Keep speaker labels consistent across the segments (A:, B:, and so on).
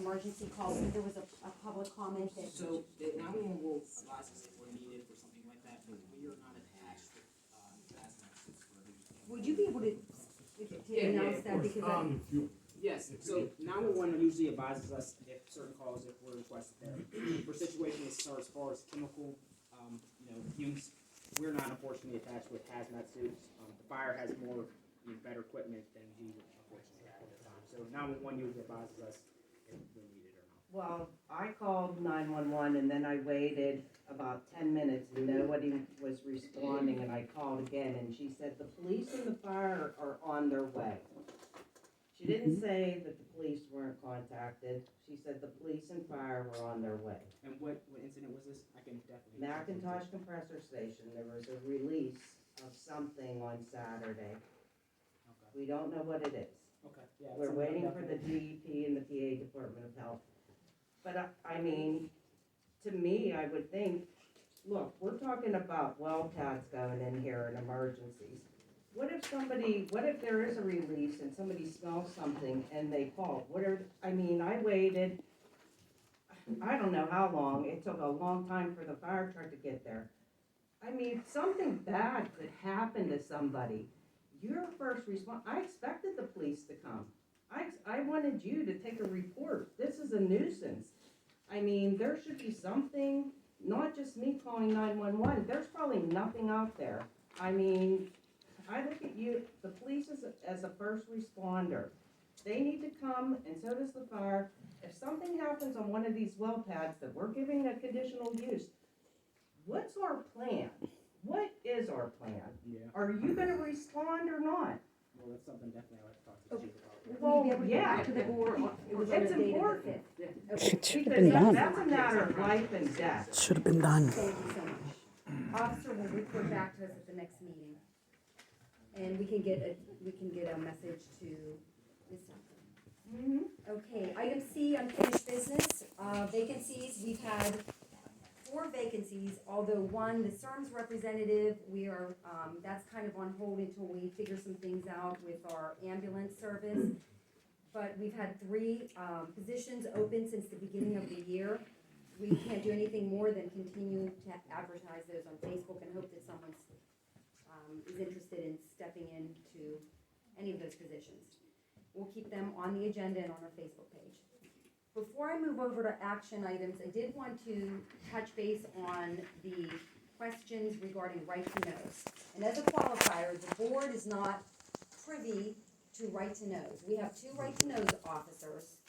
A: emergency calls, there was a public comment that.
B: So, the 911 will advise us if we're needed for something like that, but we are not attached, as an access for
A: Would you be able to announce that, because
B: Yes, so 911 usually advises us if certain calls, if we're requested there. For situations as far as chemical, use, we're not unfortunately attached with hazmat suits. The fire has more, better equipment than we unfortunately have at the time. So 911 usually advises us if we're needed or not.
C: Well, I called 911 and then I waited about 10 minutes and nobody was responding, and I called again and she said the police and the fire are on their way. She didn't say that the police weren't contacted. She said the police and fire were on their way.
B: And what incident was this? I can definitely.
C: Macintosh Compressor Station, there was a release of something on Saturday.
B: Okay.
C: We don't know what it is.
B: Okay. Yeah.
C: We're
B: something
C: waiting for the
B: definitely-
C: DEP and the PA Department of Health. But I mean, to me, I would think, look, we're talking about well pads going in here in emergencies. What if there is a release and somebody smells something and they call? I waited, I don't know how long, it took a long time for the fire truck to get there. I mean, something bad could happen to somebody. Your first response, I expected the police to come. I wanted you to take a report. This is a nuisance. I mean, there should be something, not just me calling 911. There's probably nothing out there. I mean, I look at you, the police as a first responder. They need to come, and so does the fire. If something happens on one of these well pads that we're giving a conditional use, what's our plan? What is our plan?
B: Yeah.
C: Are you gonna respond or not?
B: Well, that's something definitely I'd like to talk to the chief about.
C: Well, yeah.
A: To the board, it was on the
C: It's
A: date of the
C: important.
A: 5th.
D: It
A: Okay,
D: should have
C: Because
D: been done.
C: that's a matter of life and death.
D: Should have been done.
A: thank you so much. Officer will report back to us at the next meeting. And we can get a message to Ms. Tucker. Okay, item C, unfinished business, vacancies, we've had 4 vacancies, although one, the CERM's representative, we are, that's kind of on hold until we figure some things out with our ambulance service. But we've had 3, positions open since the beginning of the year. We can't do anything more than continue to advertise those on Facebook and hope that someone, is interested in stepping into any of those positions. We'll keep them on the agenda and on our Facebook page. Before I move over to action items, I did want to touch base on the questions regarding right to knows. And as a qualifier, the board is not privy to right to knows. We have 2 right to knows officers,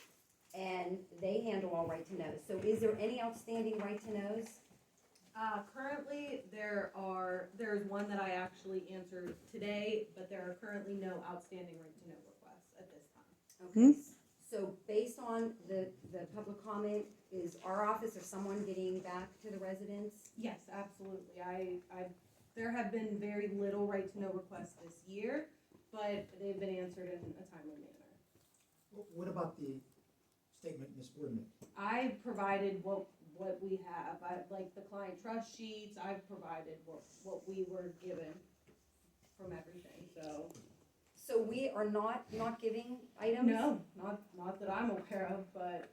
A: and they handle all right to knows. So is there any outstanding right to knows?
E: Currently, there's one that I actually answered today, but there are currently no outstanding right to know requests at this time.
A: Okay, so based on the public comment, is our office or someone getting back to the residents?
E: Yes, absolutely. There have been very little right to know requests this year, but they've been answered in a timely manner.
F: What about the statement Ms. Boardman?
E: I provided what we have, like the client trust sheets, I've provided what we were given from everything, so.
A: So we are not giving items?
E: No, not that I'm aware of, but,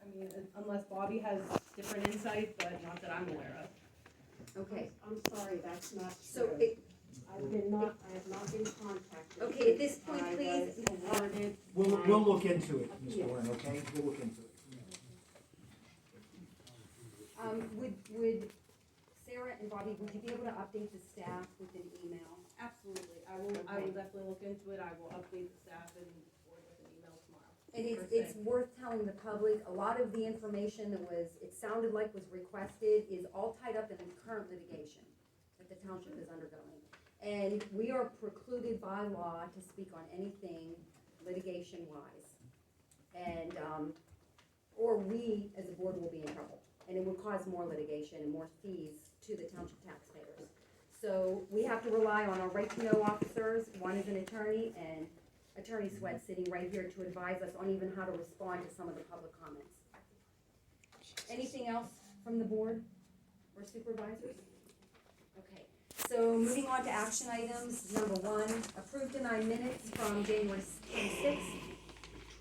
E: I mean, unless Bobby has different insight, but not that I'm aware of.
A: Okay,
G: I'm sorry, that's not
A: so
G: true. I have not been contacted.
A: Okay, at this point,
G: I
A: please.
G: was awarded
F: We'll look into it, Ms.
G: Yes.
F: Bourne, okay? We'll look into it.
A: would Sarah and Bobby, would you be able to update the staff with an email?
E: Absolutely, I will definitely look into it, I will update the staff and forward with an email tomorrow.
A: And
E: First
A: it's
E: thing.
A: worth telling the public, a lot of the information that it sounded like was requested is all tied up in the current litigation that the township is undergoing. And we are precluded by law to speak on anything litigation-wise. And, or we, as a board, will be in trouble. And it would cause more litigation and more fees to the township taxpayers. So we have to rely on our right-to-know officers. One is an attorney, and Attorney Sweat sitting right here to advise us on even how to respond to some of the public comments. Anything else from the board or supervisors? Okay, so moving on to action items. Number 1, approve deny minutes from January 26th,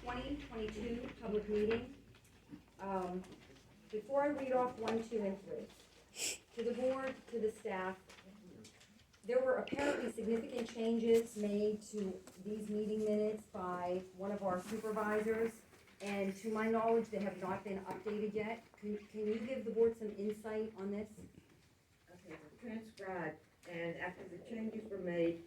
A: 2022 public meeting. Before I read off 1, 2, and 3, to the board, to the staff, there were apparently significant changes made to these meeting minutes by one of our supervisors, and to my knowledge, they have not been updated yet. Can you give the board some insight on this?
D: Okay, they're transcribed, and after the changes were made,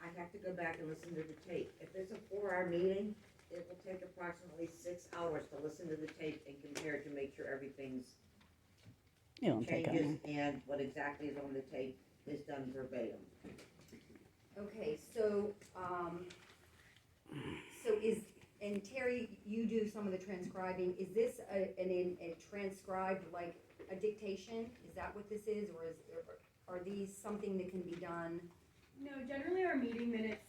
D: I have to go back and listen to the tape. If it's a 4-hour meeting, it will take approximately 6 hours to listen to the tape and compare to make sure everything's changes and what exactly is on the tape is done verbatim.
A: Okay, so and Terry, you do some of the transcribing. Is this a transcribed, like a dictation? Is that what this is, or are these something that can be done?
E: No, generally our meeting minutes,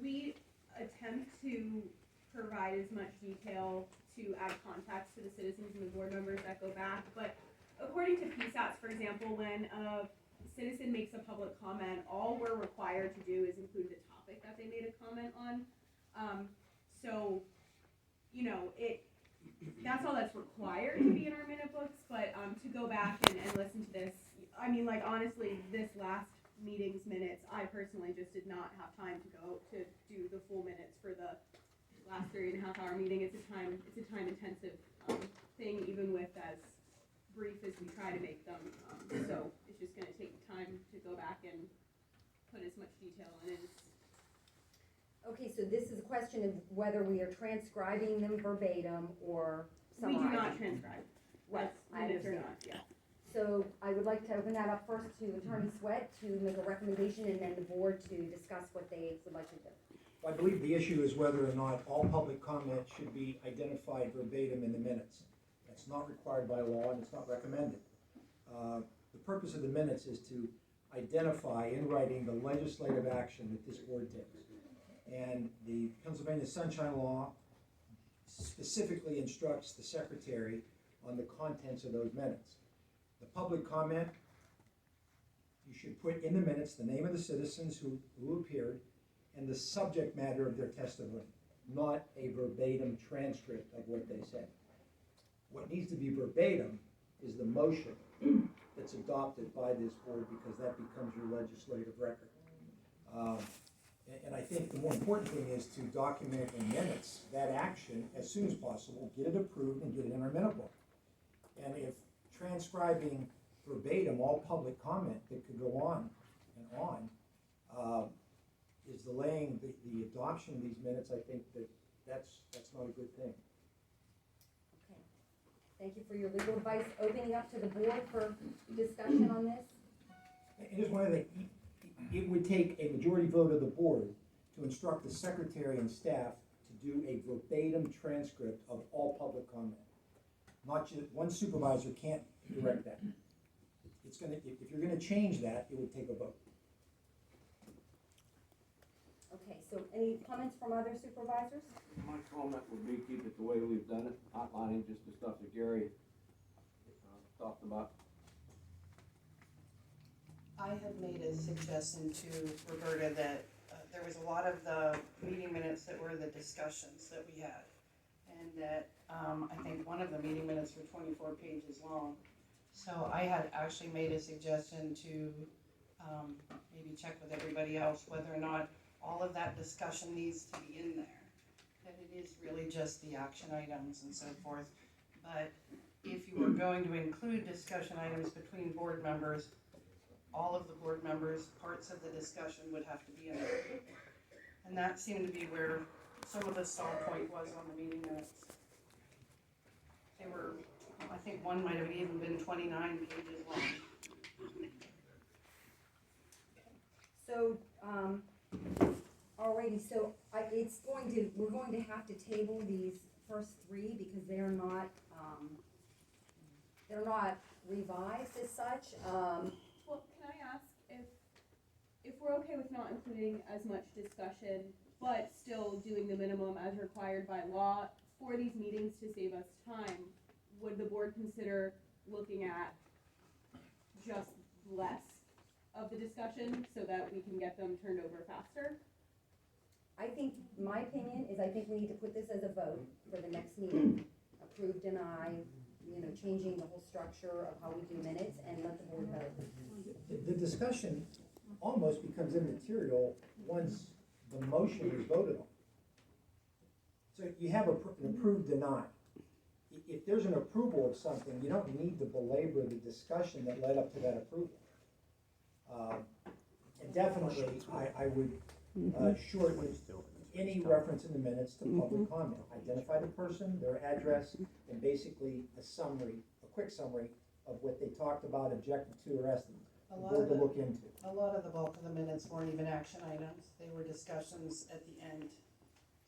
E: we attempt to provide as much detail to add context to the citizens and the board members that go back, but according to PSATs, for example, when a citizen makes a public comment, all we're required to do is include the topic that they made a comment on. So, you know, that's all that's required to be in our minute books, but to go back and listen to this, I mean, like, honestly, this last meeting's minutes, I personally just did not have time to go to do the full minutes for the last 3.5-hour meeting. It's a time intensive thing, even with as brief as we try to make them. So it's just gonna take time to go back and put as much detail in as.
A: Okay, so this is a question of whether we are transcribing them verbatim or
E: We
A: summarizing.
E: do not transcribe.
A: Right, I
E: Minutes or
A: understand.
E: not, yeah.
A: So I would like to open that up first to Attorney Sweat to make a recommendation, and then the board to discuss what they would like to do.
F: I believe the issue is whether or not all public comment should be identified verbatim in the minutes. That's not required by law and it's not recommended. The purpose of the minutes is to identify in writing the legislative action that this board takes. And the Pennsylvania Sunshine Law specifically instructs the secretary on the contents of those minutes. The public comment, you should put in the minutes the name of the citizens who appeared and the subject matter of their testimony, not a verbatim transcript of what they said. What needs to be verbatim is the motion that's adopted by this board, because that becomes your legislative record. And I think the more important thing is to document in minutes that action as soon as possible, get it approved and get it in our minute book. And if transcribing verbatim all public comment that could go on and on is delaying the adoption of these minutes, I think that's not a good thing.
A: Okay. Thank you for your legal advice. Opening up to the board for discussion on this.
F: And just one other thing, it would take a majority vote of the board to instruct the secretary and staff to do a verbatim transcript of all public comment. Not just, one supervisor can't direct that. It's gonna, if you're gonna change that, it would take a vote.
A: Okay, so any comments from other supervisors?
H: My comment would be keep it the way we've done it, outlining just the stuff that Gary talked about.
I: I had made a suggestion to Roberta that there was a lot of the meeting minutes that were the discussions that we had. And that I think one of the meeting minutes were 24 pages long. So I had actually made a suggestion to maybe check with everybody else whether or not all of that discussion needs to be in there. That it is really just the action items and so forth. But if you were going to include discussion items between board members, all of the board members, parts of the discussion would have to be in there. And that seemed to be where some of the stall point was on the meeting minutes. They were, I think one might have even been 29 pages long.
A: So, alrighty, so we're going to have to table these first 3 because they're not revised as such.
E: Well, can I ask if we're okay with not including as much discussion, but still doing the minimum as required by law for these meetings to save us time, would the board consider looking at just less of the discussion so that we can get them turned over faster?
A: I think, my opinion is I think we need to put this as a vote for the next meeting. Approve, deny, changing the whole structure of how we do minutes and let the board vote.
F: The discussion almost becomes immaterial once the motion is voted on. So you have an approved, deny. If there's an approval of something, you don't need to belabor the discussion that led up to that approval. And definitely, I would shorten any reference in the minutes to public comment. Identify the person, their address, and basically a quick summary of what they talked about, objected to, or asked the board to look into.
I: A lot of the bulk of the minutes weren't even action items, they were discussions at the end.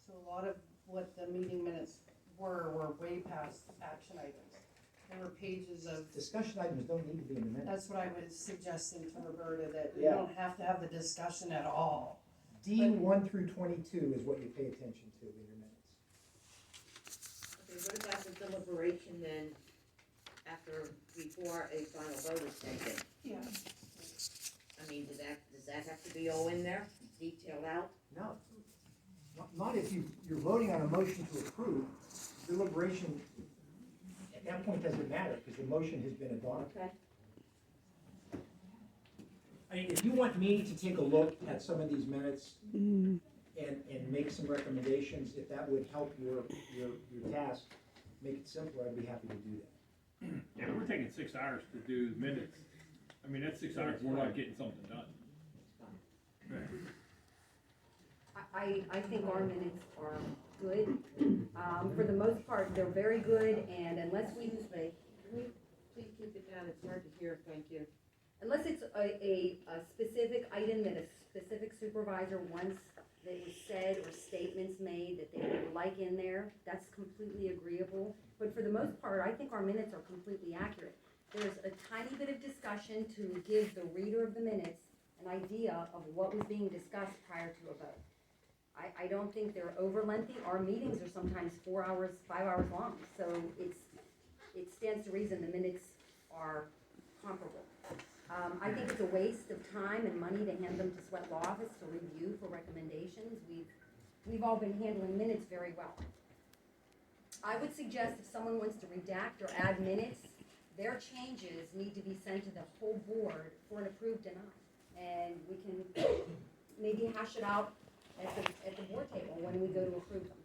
I: So a lot of what the meeting minutes were way past action items. There were pages of,
F: Discussion items don't need to be in the minutes.
I: that's what I was suggesting to Roberta, that we
F: Yeah.
I: don't have to have the discussion at all.
F: D 1 through 22 is what you pay attention to in your minutes.
D: Okay, what about the deliberation then, before a final vote is taken?
I: Yeah.
D: I mean, does that have to be all in there, detailed out?
F: No. Not if you're voting on a motion to approve. Deliberation, at that point, doesn't matter, because the motion has been adopted.
D: Okay.
F: I mean, if you want me to take a look at some of these minutes and make some recommendations, if that would help your task, make it simpler, I'd be happy to do that.
J: Yeah, we're taking 6 hours to do minutes. I mean, that's 6 hours, we're not getting something done.
A: I think our minutes are good. For the most part, they're very good, and unless
D: Excuse me, can we please keep it down, it's hard to hear, thank you.
A: unless it's a specific item that a specific supervisor wants that was said or statements made that they would like in there, that's completely agreeable. But for the most part, I think our minutes are completely accurate. There's a tiny bit of discussion to give the reader of the minutes an idea of what was being discussed prior to a vote. I don't think they're over lengthy. Our meetings are sometimes 4 hours, 5 hours long, so it stands to reason the minutes are comparable. I think it's a waste of time and money to hand them to Sweat Law Office to review for recommendations. We've all been handling minutes very well. I would suggest if someone wants to redact or add minutes, their changes need to be sent to the whole board for an approved deny. And we can maybe hash it out at the board table when we go to approve them.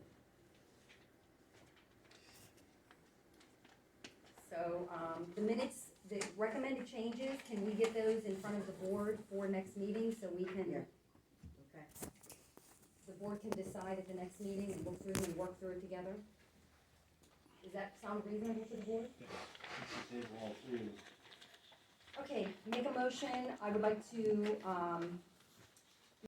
A: So, the minutes, the recommended changes, can we get those in front of the board for next meeting so we can,
D: Okay.
A: the board can decide at the next meeting and look through them and work through it together? Does that sound reasonable to the board? Okay, make a motion. I would like to,